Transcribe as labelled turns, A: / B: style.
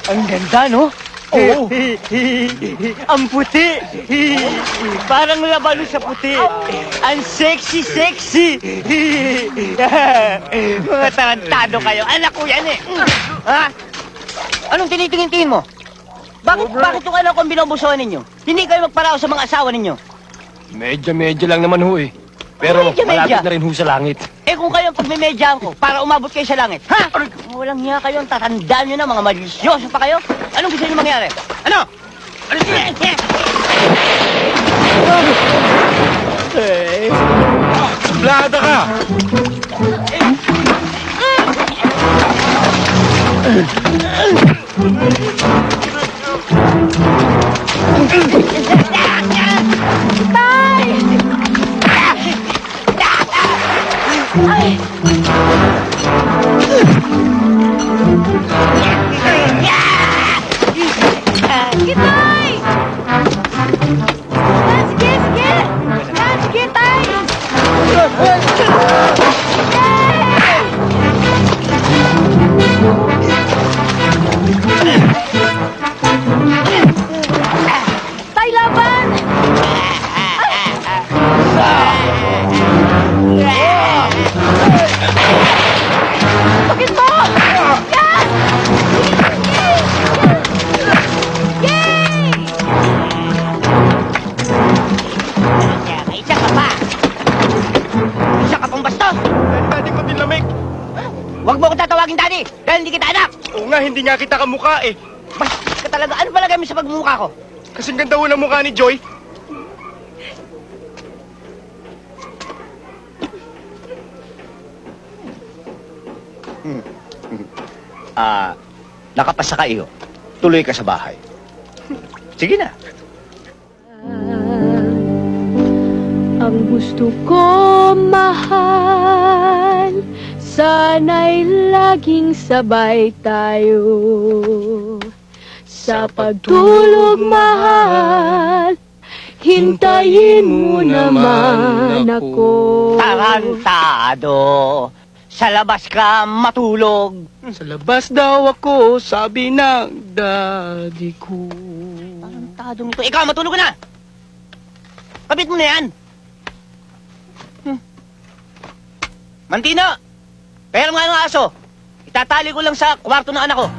A: Ang ganda, no?
B: Oo.
A: Ang puti. Parang labalo sa puti. Ang sexy. Mga tarantado kayo. Anak ko yan eh. Ha? Anong tinitingin-tingin mo? Bakit yung anak ko ang binobusuhan ninyo? Hindi kayo magparao sa mga asawa ninyo.
B: Medya lang naman ho eh. Pero
A: Medya.
B: malapit na rin ho sa langit.
A: Eh kung kayo ang pagmimedyahan ko para umabot kayo sa langit, ha? Walang hiya kayo, ang tatandaan nyo na, mga malisyoso pa kayo. Anong gusto nyo mangyari? Ano? Ano siya?
B: Blada ka!
C: Gitay! Sige, tay! Tay, laban! Bakit mo? Yan! Yay!
A: Isa ka pa. Isa ka pang bastos.
B: Daddy ko nilamig.
A: Huwag mo ko tatawagin daddy, dahil hindi kita anak.
B: Oo nga, hindi nga kita kamukha eh.
A: Bastos ka talaga. Ano palagay mo sa pagmumukha ko?
B: Kasing ganda ho ng mukha ni Joy.
A: Nakapasa ka iyo. Tuloy ka sa bahay. Sige na.
C: Ang gusto ko, mahal, sana'y laging sabay tayo. Sa pagtulog, mahal, hintayin mo naman ako.
A: Tarantado. Sa labas ka matulog.
B: Sa labas daw ako, sabi ng daddy ko.
A: Tarantadong ito. Ikaw, matulog ka na. Kapit mo na yan. Mantino, pera mo nga ng aso. Itatali ko lang sa kwarto ng anak ko.